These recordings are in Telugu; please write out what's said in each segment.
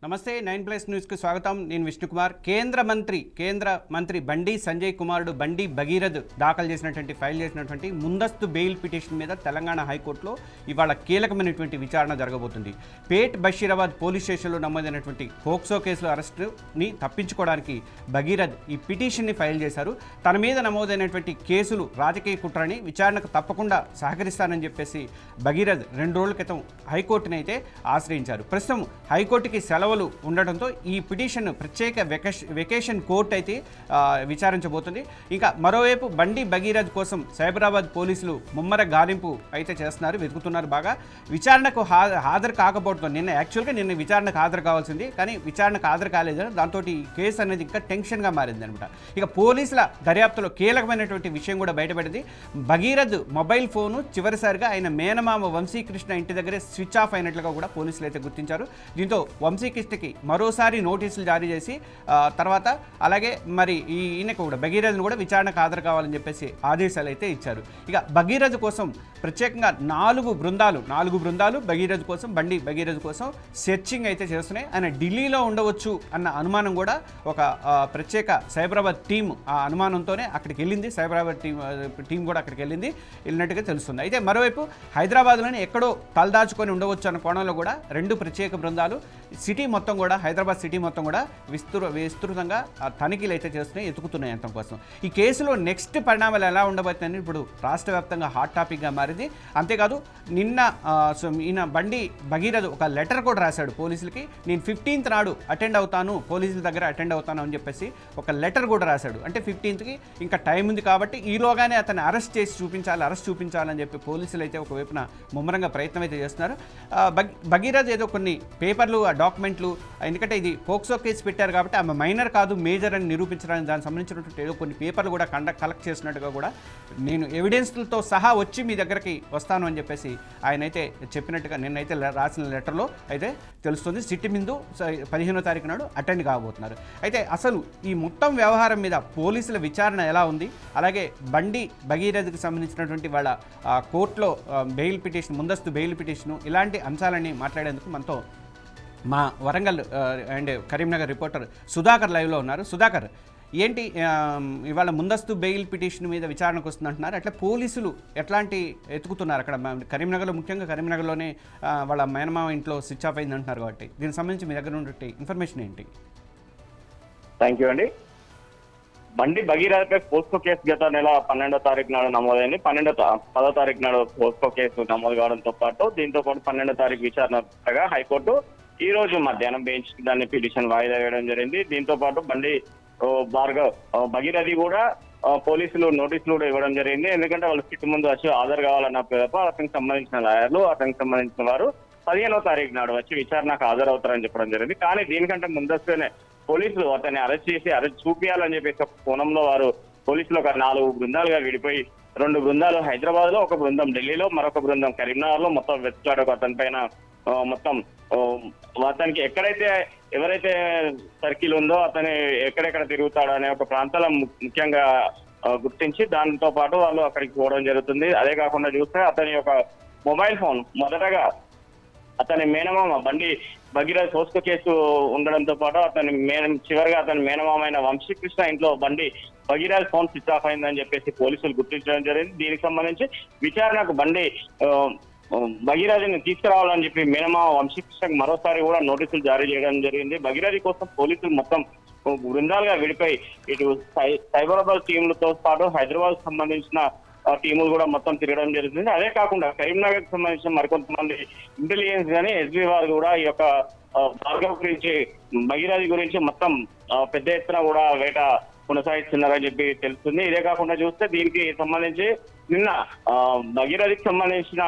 నమస్తే 9+ న్యూస్కి స్వాగతం. నేను విష్ణుకుమార్. కేంద్ర మంత్రి బండి సంజయ్ కుమారుడు బండి భగీరథ్ ఫైల్ చేసినటువంటి ముందస్తు బెయిల్ పిటిషన్ మీద తెలంగాణ హైకోర్టులో ఇవాళ కీలకమైనటువంటి విచారణ జరగబోతుంది. పేట్ బషీరాబాద్ పోలీస్ స్టేషన్లో నమోదైనటువంటి పోక్సో కేసులో అరెస్టుని తప్పించుకోవడానికి భగీరథ్ ఈ పిటిషన్ని ఫైల్ చేశారు. తన మీద నమోదైనటువంటి కేసులు రాజకీయ కుట్రని, విచారణకు తప్పకుండా సహకరిస్తానని చెప్పేసి భగీరథ్ 2 రోజుల క్రితం హైకోర్టుని అయితే ఆశ్రయించారు. ప్రస్తుతం హైకోర్టుకి సెలవులు ఉండడంతో ఈ పిటిషన్ ప్రత్యేక వెకేషన్ కోర్టు అయితే విచారించబోతుంది. ఇంకా మరోవైపు బండి భగీరథ్ కోసం సైబరాబాద్ పోలీసులు ముమ్మర గాలింపు అయితే చేస్తున్నారు, వెతుకుతున్నారు బాగా. విచారణకు హాజరు కాకపోవడంతో నిన్న విచారణకు హాజరు కావాల్సింది, కానీ విచారణకు హాజరు కాలేదు. దాంతో ఈ కేసు అనేది ఇంకా టెన్షన్గా మారింది అనమాట. ఇక పోలీసుల దర్యాప్తులో కీలకమైనటువంటి విషయం కూడా బయటపడింది. భగీరథ్ మొబైల్ ఫోను చివరిసారిగా ఆయన మేనమామ వంశీకృష్ణ ఇంటి దగ్గరే స్విచ్ ఆఫ్ అయినట్లుగా కూడా పోలీసులు అయితే గుర్తించారు. దీంతో వంశీకృష్ణకి మరోసారి నోటీసులు జారీ చేసి తర్వాత అలాగే మరి ఈయనకు కూడా భగీరథ్ను కూడా విచారణకు హాజరు కావాలని చెప్పేసి ఆదేశాలు అయితే ఇచ్చారు. ఇక భగీరథ్ కోసం ప్రత్యేకంగా 4 బృందాలు భగీరథ్ కోసం సెర్చింగ్ అయితే చేస్తున్నాయి. ఆయన ఢిల్లీలో ఉండవచ్చు అన్న అనుమానం కూడా ఒక ప్రత్యేక సైబరాబాద్ టీం ఆ అనుమానంతోనే అక్కడికి వెళ్ళింది. సైబరాబాద్ టీం కూడా అక్కడికి వెళ్ళినట్టుగా తెలుస్తుంది. అయితే మరోవైపు హైదరాబాద్లోనే ఎక్కడో తలదాచుకొని ఉండవచ్చు అన్న కోణంలో కూడా 2 ప్రత్యేక బృందాలు హైదరాబాద్ సిటీ మొత్తం కూడా విస్తృతంగా తనిఖీలు అయితే చేస్తున్నాయి, ఎతుకుతున్నాయి అంతం కోసం. ఈ కేసులో నెక్స్ట్ పరిణామాలు ఎలా ఉండబోతుందని ఇప్పుడు రాష్ట్ర వ్యాప్తంగా హాట్ టాపిక్గా మారింది. అంతేకాదు నిన్న ఈయన బండి భగీరథ్ ఒక లెటర్ కూడా రాశాడు పోలీసులకి. నేను 15th నాడు పోలీసుల దగ్గర అటెండ్ అవుతాను అని చెప్పేసి ఒక లెటర్ కూడా రాశాడు. అంటే 15th ఇంకా టైం ఉంది కాబట్టి ఈలోగానే అతన్ని అరెస్ట్ చూపించాలని చెప్పి పోలీసులు అయితే ఒకవైపున ముమ్మరంగా ప్రయత్నం అయితే చేస్తున్నారు. భగీరథ్ ఏదో కొన్ని పేపర్లు, డాక్యుమెంట్లు, ఎందుకంటే ఇది పోక్సో కేసు పెట్టారు కాబట్టి ఆమె మైనర్ కాదు మేజర్ అని నిరూపించడానికి దానికి సంబంధించినటువంటి ఏదో కొన్ని పేపర్లు కూడా కలెక్ట్ చేసినట్టుగా కూడా, నేను ఎవిడెన్స్లతో సహా వచ్చి మీ దగ్గరికి వస్తాను అని చెప్పేసి ఆయన అయితే చెప్పినట్టుగా నిన్నైతే రాసిన లెటర్లో అయితే తెలుస్తుంది. సిటీ ముందు 15వ తారీఖు నాడు అటెండ్ కాబోతున్నారు. అయితే అసలు ఈ మొత్తం వ్యవహారం మీద పోలీసుల విచారణ ఎలా ఉంది, అలాగే బండి భగీరథ్కి సంబంధించినటువంటి వాళ్ళ కోర్టులో ముందస్తు బెయిల్ పిటిషను, ఇలాంటి అంశాలన్నీ మాట్లాడేందుకు మనతో మా వరంగల్ అండ్ కరీంనగర్ రిపోర్టర్ సుధాకర్ లైవ్లో ఉన్నారు. సుధాకర్, ఏంటి ఇవాళ ముందస్తు బెయిల్ పిటిషన్ మీద విచారణకు వస్తుందంటున్నారు, అట్లా పోలీసులు ఎట్లాంటి ఎత్తుకుతున్నారు అక్కడ కరీంనగర్లో? ముఖ్యంగా కరీంనగర్లోనే వాళ్ళ మేనమామ ఇంట్లో స్విచ్ ఆఫ్ అయింది అంటున్నారు కాబట్టి దీనికి సంబంధించి మీ దగ్గర ఉండే ఇన్ఫర్మేషన్ ఏంటి? థ్యాంక్ యూ అండి. బండి భగీరథపై పోస్కో కేసు గత నెల 12వ తారీఖు నాడు నమోదైంది. 10వ తారీఖు నాడు పోస్కో కేసు నమోదు కావడంతో పాటు దీంతో పాటు 12వ తారీఖు విచారణ హైకోర్టు ఈ రోజు మధ్యాహ్నం బెంచ్ దాన్ని పిటిషన్ వాయిదా వేయడం జరిగింది. దీంతో పాటు బండి భగీరథి కూడా పోలీసులు నోటీసులు కూడా ఇవ్వడం జరిగింది. ఎందుకంటే వాళ్ళు సిట్ ముందు వచ్చి హాజరు కావాలన్న అతనికి సంబంధించిన లాయర్లు, అతనికి సంబంధించిన వారు 15వ తారీఖు నాడు వచ్చి విచారణకు హాజరవుతారని చెప్పడం జరిగింది. కానీ దీనికంటే ముందస్తుగానే పోలీసులు అతన్ని అరెస్ట్ చూపించాలని చెప్పేసి ఒక కోణంలో వారు పోలీసులు ఒక 4 బృందాలుగా విడిపోయి 2 బృందాలు హైదరాబాద్ లో, 1 బృందం ఢిల్లీలో, మరొక బృందం కరీంనగర్ లో మొత్తం వెతుకులాడకు అతని పైన మొత్తం అతనికి ఎవరైతే సర్కిల్ ఉందో అతను ఎక్కడెక్కడ తిరుగుతాడో అనే ఒక ప్రాంతాల ముఖ్యంగా గుర్తించి దానితో పాటు వాళ్ళు అక్కడికి పోవడం జరుగుతుంది. అదే కాకుండా చూస్తే అతని యొక్క మొబైల్ ఫోన్ మొదటగా అతని మేనమామ బండి భగీరథ్ పోస్కో కేసు ఉండడంతో పాటు చివరిగా అతని మేనమామైన వంశీకృష్ణ ఇంట్లో బండి భగీరథ్ ఫోన్ స్విచ్ ఆఫ్ అయిందని చెప్పేసి పోలీసులు గుర్తించడం జరిగింది. దీనికి సంబంధించి విచారణకు బండి భగీరథిని తీసుకురావాలని చెప్పి మేనమామ వంశీకృష్ణకు మరోసారి కూడా నోటీసులు జారీ చేయడం జరిగింది. భగీరథి కోసం పోలీసులు మొత్తం బృందాలుగా విడిపోయి ఇటు సైబరాబాద్ టీంలతో పాటు హైదరాబాద్ సంబంధించిన టీములు కూడా మొత్తం తిరగడం జరుగుతుంది. అదే కాకుండా కరీంనగర్ కి సంబంధించిన మరికొంతమంది ఇంటెలిజెన్స్ కానీ ఎస్బీ వారు కూడా ఈ యొక్క భార్గవ్ గురించి, భగీరథి గురించి మొత్తం పెద్ద ఎత్తున కూడా వేట కొనసాగిస్తున్నారని చెప్పి తెలుస్తుంది. ఇదే కాకుండా చూస్తే దీనికి సంబంధించి నిన్న భగీరథికి సంబంధించిన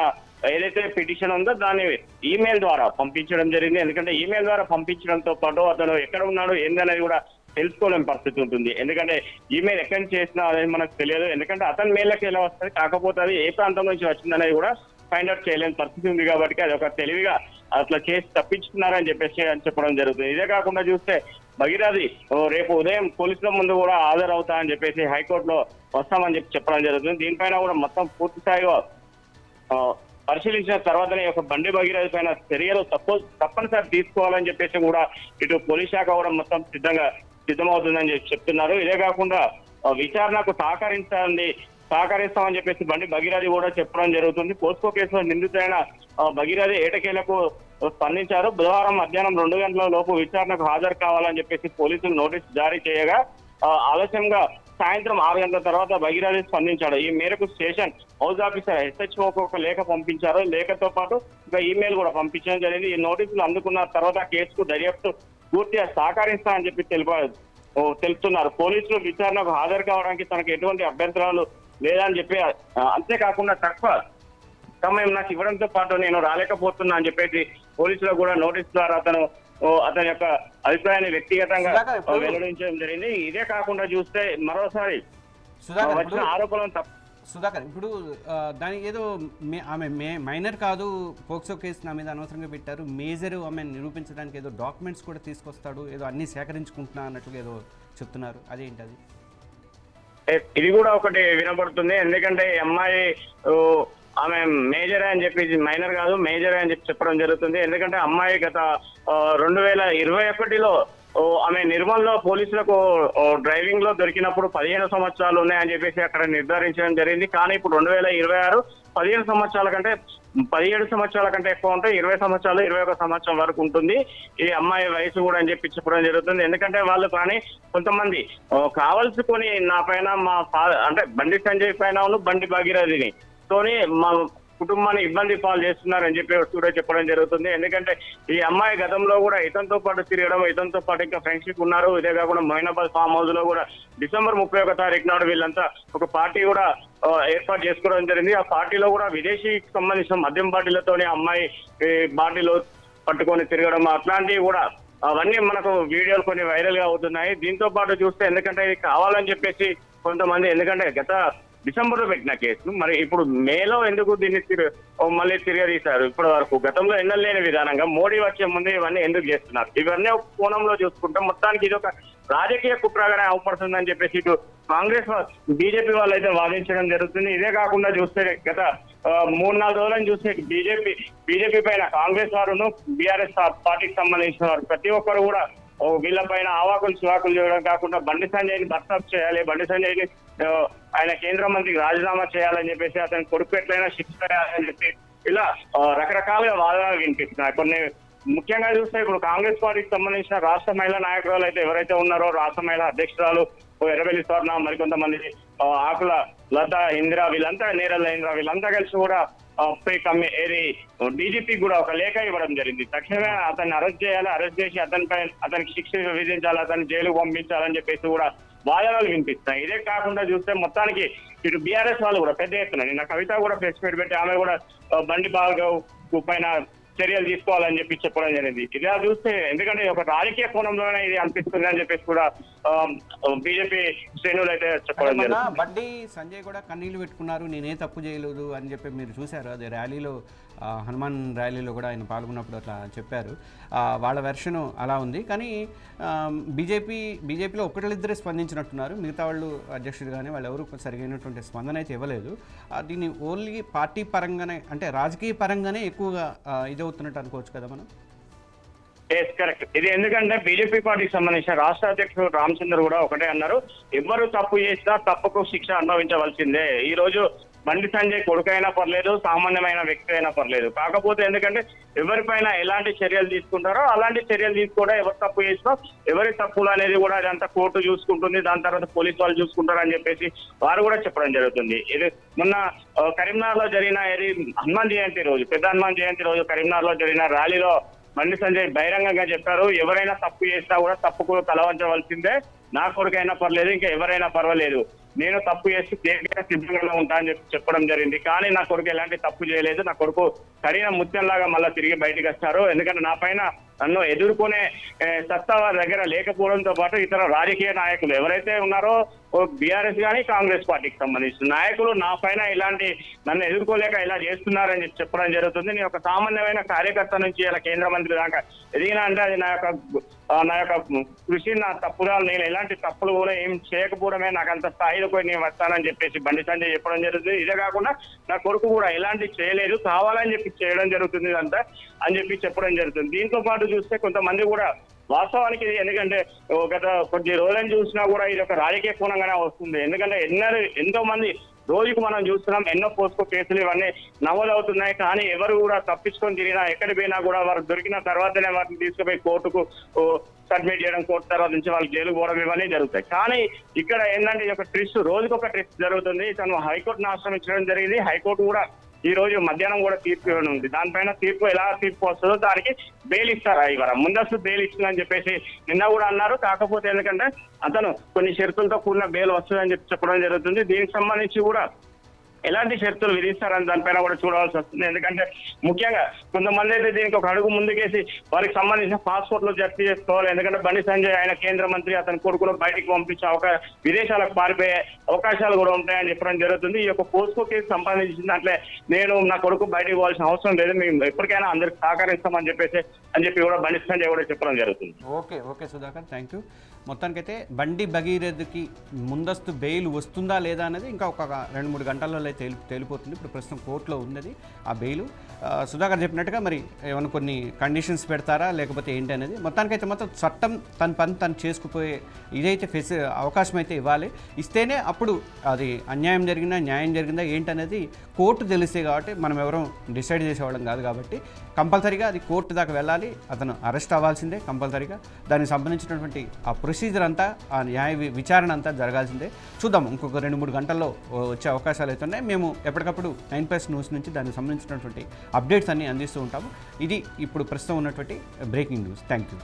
ఏదైతే పిటిషన్ ఉందో దాన్ని ఈమెయిల్ ద్వారా పంపించడం జరిగింది. ఎందుకంటే ఈమెయిల్ ద్వారా పంపించడంతో పాటు అతను ఎక్కడ ఉన్నాడు ఏందనేది కూడా తెలుసుకోలేని పరిస్థితి ఉంటుంది. ఎందుకంటే ఈమెయిల్ ఎక్కడి నుంచి చేసినా అనేది మనకు తెలియదు. ఎందుకంటే అతని మెయిల్కి ఎలా వస్తుంది, కాకపోతే అది ఏ ప్రాంతం నుంచి వచ్చిందనేది కూడా ఫైండ్ అవుట్ చేయలేని పరిస్థితి ఉంది. కాబట్టి అది ఒక తెలివిగా అట్లా చేసి తప్పించుకున్నారని చెప్పడం జరుగుతుంది. ఇదే కాకుండా చూస్తే భగీరథి రేపు ఉదయం పోలీసుల ముందు కూడా హాజరవుతామని చెప్పేసి హైకోర్టులో వస్తామని చెప్పడం జరుగుతుంది. దీనిపైన కూడా మొత్తం పూర్తి స్థాయిగా పరిశీలించిన తర్వాతనే ఒక బండి భగీరథ పైన చర్యలు తప్పనిసరి తీసుకోవాలని చెప్పేసి కూడా ఇటు పోలీస్ శాఖ కూడా మొత్తం సిద్ధమవుతుందని చెప్తున్నారు. ఇదే కాకుండా విచారణకు సహకరిస్తామని చెప్పేసి బండి భగీరథి కూడా చెప్పడం జరుగుతుంది. పోస్కో కేసులో నిందితులైన భగీరథి ఏటకేలకు స్పందించారు. బుధవారం మధ్యాహ్నం 2 గంటల లోపు విచారణకు హాజరు కావాలని చెప్పేసి పోలీసులు నోటీసు జారీ చేయగా ఆలస్యంగా సాయంత్రం 6 గంటల తర్వాత భగీరథి స్పందించాడు. ఈ మేరకు స్టేషన్ హౌస్ ఆఫీసర్ SHOకు ఒక లేఖ పంపించారు. లేఖతో పాటు ఒక ఈమెయిల్ కూడా పంపించడం జరిగింది. ఈ నోటీసులు అందుకున్న తర్వాత కేసుకు దర్యాప్తు పూర్తిగా సహకరిస్తామని చెప్పి తెలుపుతున్నారు. పోలీసులు విచారణకు హాజరు కావడానికి తనకు ఎటువంటి అభ్యంతరాలు లేదని చెప్పి అంతేకాకుండా తక్కువ సమయం నాకు ఇవ్వడంతో పాటు నేను రాలేకపోతున్నా అని చెప్పేసి పోలీసులకు కూడా నోటీస్ ద్వారా అతని యొక్క అభిప్రాయాన్ని వ్యక్తిగతంగా వెల్లడించడం జరిగింది. ఇదే కాకుండా చూస్తే మరోసారి వచ్చిన ఆరోపణలు సుధాకర్ ఇప్పుడు దాని ఏదో ఆమె మైనర్ కాదు, పోక్సో కేసు నా మీద అనవసరంగా పెట్టారు, మేజర్ ఆమె నిరూపించడానికి ఏదో డాక్యుమెంట్స్ కూడా తీసుకొస్తాడు, ఏదో అన్ని సేకరించుకుంటున్నా అన్నట్టుగా ఏదో చెప్తున్నారు. అదేంటి అది? ఇది కూడా ఒకటి వినపడుతుంది. ఎందుకంటే అమ్మాయి ఆమె మేజర్ అని చెప్పి మైనర్ కాదు మేజర్ అని చెప్పడం జరుగుతుంది. ఎందుకంటే అమ్మాయి గత 2021లో ఆమె నిర్మల్లో పోలీసులకు డ్రైవింగ్ లో దొరికినప్పుడు 15 సంవత్సరాలు ఉన్నాయని చెప్పేసి అక్కడ నిర్ధారించడం జరిగింది. కానీ ఇప్పుడు 2026 17 సంవత్సరాల కంటే ఎక్కువ ఉంటాయి. 20 సంవత్సరాలు 21 సంవత్సరం వరకు ఉంటుంది ఈ అమ్మాయి వయసు కూడా అని చెప్పి చెప్పడం జరుగుతుంది. ఎందుకంటే వాళ్ళు కానీ కొంతమంది కావలసుకొని నా పైన అంటే బండి సంజయ్ పైన బండి భగీరథిని తోని మా కుటుంబాన్ని ఇబ్బంది పాలు చేస్తున్నారని చెప్పి కూడా చెప్పడం జరుగుతుంది. ఎందుకంటే ఈ అమ్మాయి గతంలో కూడా ఇతనితో పాటు తిరగడం, ఇతనితో పాటు ఇంకా ఫ్రెండ్షిప్ ఉన్నారు. ఇదే కాకుండా మొయినాబాద్ ఫామ్ హౌస్ లో కూడా డిసెంబర్ 31వ తారీఖు నాడు వీళ్ళంతా ఒక పార్టీ కూడా ఏర్పాటు చేసుకోవడం జరిగింది. ఆ పార్టీలో కూడా విదేశీకి సంబంధించిన మద్యం బాటిలతోనే అమ్మాయి బాటిలో పట్టుకొని తిరగడం అట్లాంటివి కూడా అవన్నీ మనకు వీడియోలు కొన్ని వైరల్ గా అవుతున్నాయి. దీంతో పాటు చూస్తే ఎందుకంటే ఇది కావాలని చెప్పేసి కొంతమంది, ఎందుకంటే గత డిసెంబర్ లో పెట్టిన కేసు మరి ఇప్పుడు మేలో ఎందుకు దీన్ని మళ్ళీ తిరగదీశారు? ఇప్పటి వరకు గతంలో ఎన్నలేని విధానంగా మోడీ వచ్చే ముందు ఇవన్నీ ఎందుకు చేస్తున్నారు? ఇవన్నీ ఒక కోణంలో చూసుకుంటే మొత్తానికి ఇది ఒక రాజకీయ కుట్రగానే అవపడుతుందని చెప్పేసి ఇటు కాంగ్రెస్ బీజేపీ వాళ్ళు అయితే వాదించడం జరుగుతుంది. ఇదే కాకుండా చూస్తే గత 3-4 రోజులను చూస్తే బీజేపీ పైన కాంగ్రెస్ వారును బీఆర్ఎస్ పార్టీకి సంబంధించిన వారు ప్రతి ఒక్కరు కూడా వీళ్ళ పైన ఆవాకులు చివాకులు చేయడం కాకుండా బండి సంజయ్ని బర్తరఫ్ చేయాలి, బండి సంజయ్ని ఆయన కేంద్ర మంత్రికి రాజీనామా చేయాలని చెప్పేసి అతని కొడుకు ఎట్లయినా శిక్ష చేయాలని చెప్పి ఇలా రకరకాలుగా వాదనలు వినిపిస్తున్నాయి. కొన్ని ముఖ్యంగా చూస్తే ఇప్పుడు కాంగ్రెస్ పార్టీకి సంబంధించిన రాష్ట్ర మహిళా నాయకురాలు అయితే ఎవరైతే ఉన్నారో రాష్ట్ర మహిళా అధ్యక్షురాలు ఎర్రబెల్లి స్వర్ణ, మరికొంతమంది ఆకుల లత, ఇందిరా, వీళ్ళంతా నేరల్ల ఇందిరా వీళ్ళంతా కలిసి కూడా డీజీపీ కూడా ఒక లేఖ ఇవ్వడం జరిగింది. తక్షణమే అతన్ని అరెస్ట్ చేయాలి, అరెస్ట్ చేసి అతనికి శిక్ష విధించాలి, అతన్ని జైలుకు పంపించాలని చెప్పేసి కూడా వాదనలు వినిపిస్తాయి. ఇదే కాకుండా చూస్తే మొత్తానికి ఇటు బీఆర్ఎస్ వాళ్ళు కూడా పెద్ద ఎత్తున నిన్న కవిత కూడా ప్రెస్ మీట్ పెట్టి ఆమె కూడా బండి భార్గవ్ పైన చర్యలు తీసుకోవాలని చెప్పి చెప్పడం జరిగింది. ఇలా చూస్తే ఎందుకంటే ఒక రాజకీయ కోణంలోనే ఇది అనిపిస్తుంది అని చెప్పేసి కూడా బీజేపీ శ్రేణులు అయితే చెప్పడం జరిగింది. బండి సంజయ్ కూడా కన్నీళ్లు పెట్టుకున్నారు, నేనే తప్పు చేయలేదు అని చెప్పి మీరు చూశారు. అదే ర్యాలీలో హనుమాన్ ర్యాలీలో కూడా ఆయన పాల్గొన్నప్పుడు అట్లా చెప్పారు. వాళ్ళ వెర్షన్ అలా ఉంది. కానీ బీజేపీలో ఒకళ్ళిద్దరే స్పందించినట్టున్నారు, మిగతా వాళ్ళు అధ్యక్షుడు కానీ వాళ్ళు ఎవరు సరిగైనటువంటి స్పందన అయితే ఇవ్వలేదు. దీన్ని ఓన్లీ పార్టీ పరంగానే అంటే రాజకీయ పరంగానే ఎక్కువగా ఇదవుతున్నట్టు అనుకోవచ్చు కదా మనం? కరెక్ట్. ఇది ఎందుకంటే బీజేపీ పార్టీకి సంబంధించిన రాష్ట్ర అధ్యక్షుడు రామచంద్ర కూడా ఒకటే అన్నారు, ఎవరు తప్పు చేసినా తప్పుకు శిక్ష అనుభవించవలసిందే. ఈ రోజు బండి సంజయ్ కొడుకైనా పర్లేదు, సామాన్యమైన వ్యక్తి అయినా పర్లేదు. కాకపోతే ఎందుకంటే ఎవరిపైన ఎలాంటి చర్యలు తీసుకుంటారో అలాంటి చర్యలు తీసుకోవడం, ఎవరు తప్పు చేసినా ఎవరి తప్పులు అనేది కూడా అదంతా కోర్టు చూసుకుంటుంది, దాని తర్వాత పోలీసు వాళ్ళు చూసుకుంటారు అని చెప్పేసి వారు కూడా చెప్పడం జరుగుతుంది. ఇది మొన్న కరీంనగర్ లో జరిగిన హనుమాన్ జయంతి రోజు, పెద్ద హనుమాన్ జయంతి రోజు కరీంనగర్ లో జరిగిన ర్యాలీలో బండి సంజయ్ బహిరంగంగా చెప్పారు, ఎవరైనా తప్పు చేసినా కూడా తప్పుకు తలవంచవలసిందే, నా కొడుకైనా పర్లేదు, ఇంకా ఎవరైనా పర్వాలేదు, నేను తప్పు చేసి దేనికైనా సిద్ధంగా ఉంటా అని చెప్పడం జరిగింది. కానీ నా కొడుకు ఎలాంటి తప్పు చేయలేదు, నా కొడుకు సరైన ముత్యంలాగా మళ్ళీ తిరిగి బయటకు వస్తారు. ఎందుకంటే నా పైన నన్ను ఎదుర్కొనే సత్తా వారి దగ్గర లేకపోవడంతో పాటు ఇతర రాజకీయ నాయకులు ఎవరైతే ఉన్నారో బీఆర్ఎస్ కానీ కాంగ్రెస్ పార్టీకి సంబంధించిన నాయకులు నా పైన ఇలాంటి నన్ను ఎదుర్కోలేక ఇలా చేస్తున్నారని చెప్పడం జరుగుతుంది. నేను ఒక సామాన్యమైన కార్యకర్త నుంచి ఇలా కేంద్ర మంత్రి దాకా ఎదిగినా అంటే అది నా యొక్క కృషి, నా తప్పుగా నేను ఎలాంటి తప్పులు కూడా ఏం చేయకపోవడమే నాకు అంత స్థాయి మీద పోయి నేను వస్తానని చెప్పేసి బండి సంజయ్ చెప్పడం జరుగుతుంది. ఇదే కాకుండా నా కొడుకు కూడా ఎలాంటి చేయలేదు, కావాలని చెప్పి చేయడం జరుగుతుంది ఇదంతా అని చెప్పి చెప్పడం జరుగుతుంది. దీంతో పాటు చూస్తే కొంతమంది కూడా వాస్తవానికి ఇది ఎందుకంటే గత కొద్ది రోజులను చూసినా కూడా ఇది ఒక రాజకీయ కోణంగానే వస్తుంది. ఎందుకంటే ఎంతో మంది రోజుకు మనం చూస్తున్నాం, ఎన్నో పోస్కో కేసులు ఇవన్నీ నమోదవుతున్నాయి. కానీ ఎవరు కూడా తప్పించుకొని తిరిగినా ఎక్కడికి పోయినా కూడా వారు దొరికిన తర్వాతనే వాటిని తీసుకుపోయి కోర్టుకు సబ్మిట్ చేయడం, కోర్టు తర్వాత నుంచి వాళ్ళు జైలు పోవడం ఇవన్నీ జరుగుతాయి. కానీ ఇక్కడ ఏంటంటే ఇది ఒక ట్విస్ట్, రోజుకొక ట్విస్ట్ జరుగుతుంది. తను హైకోర్టును ఆశ్రమించడం జరిగింది. హైకోర్టు కూడా ఈ రోజు మధ్యాహ్నం కూడా తీర్పు ఇవ్వడం ఉంది. దానిపైన ఎలా తీర్పు వస్తుందో దానికి బెయిల్ ఇస్తారా ఇవాళ, ముందస్తు బెయిల్ ఇస్తుందని చెప్పేసి నిన్న కూడా అన్నారు. కాకపోతే ఎందుకంటే అతను కొన్ని షరతులతో కూడిన బెయిల్ వస్తుందని చెప్పడం జరుగుతుంది. దీనికి సంబంధించి కూడా ఎలాంటి షరతులు విధిస్తారని దానిపైన కూడా చూడవలసి వస్తుంది. ఎందుకంటే ముఖ్యంగా కొంతమంది అయితే దీనికి ఒక అడుగు ముందుకేసి వారికి సంబంధించిన పాస్పోర్ట్లు జప్తు చేసుకోవాలి. ఎందుకంటే బండి సంజయ్ ఆయన కేంద్ర మంత్రి, అతని కొడుకును బయటికి పంపించే విదేశాలకు పారిపోయే అవకాశాలు కూడా ఉంటాయని చెప్పడం జరుగుతుంది. ఈ యొక్క పోస్కో కేసు సంబంధించిన దాంట్లో నేను నా కొడుకు బయటికి పోవాల్సిన అవసరం లేదు, మేము ఎప్పటికైనా అందరికి సహకరిస్తామని చెప్పి కూడా బండి సంజయ్ కూడా చెప్పడం జరుగుతుంది. Okay Sudhakar, thank you. మొత్తానికైతే బండి భగీరథకి ముందస్తు బెయిల్ వస్తుందా లేదా అనేది ఇంకా ఒక 2-3 గంటలలో తేలిపోతుంది. ఇప్పుడు ప్రస్తుతం కోర్టులో ఉన్నది ఆ బెయిల్. సుధాకర్ చెప్పినట్టుగా మరి ఏమైనా కొన్ని కండిషన్స్ పెడతారా లేకపోతే ఏంటి అనేది, మొత్తానికైతే మొత్తం చట్టం తన పని తను చేసుకుపోయే ఇదైతే అవకాశం అయితే ఇవ్వాలి. ఇస్తేనే అప్పుడు అది అన్యాయం జరిగిందా న్యాయం జరిగిందా ఏంటనేది కోర్టు తెలిస్తే కాబట్టి మనం ఎవరూ డిసైడ్ చేసేవాళ్ళం కాదు. కాబట్టి కంపల్సరీగా అది కోర్టు దాకా వెళ్ళాలి, అతను అరెస్ట్ అవ్వాల్సిందే కంపల్సరీగా. దానికి సంబంధించినటువంటి ఆ ప్రొసీజర్ అంతా, ఆ న్యాయ విచారణ అంతా జరగాల్సిందే. చూద్దాం, ఇంకొక 2-3 గంటల్లో వచ్చే అవకాశాలు అయితే ఉన్నాయి. మేము ఎప్పటికప్పుడు 9+ న్యూస్ నుంచి దానికి సంబంధించినటువంటి అప్డేట్స్ అన్నీ అందిస్తూ ఉంటాము. ఇది ఇప్పుడు ప్రస్తుతం ఉన్నటువంటి బ్రేకింగ్ న్యూస్. Thank you.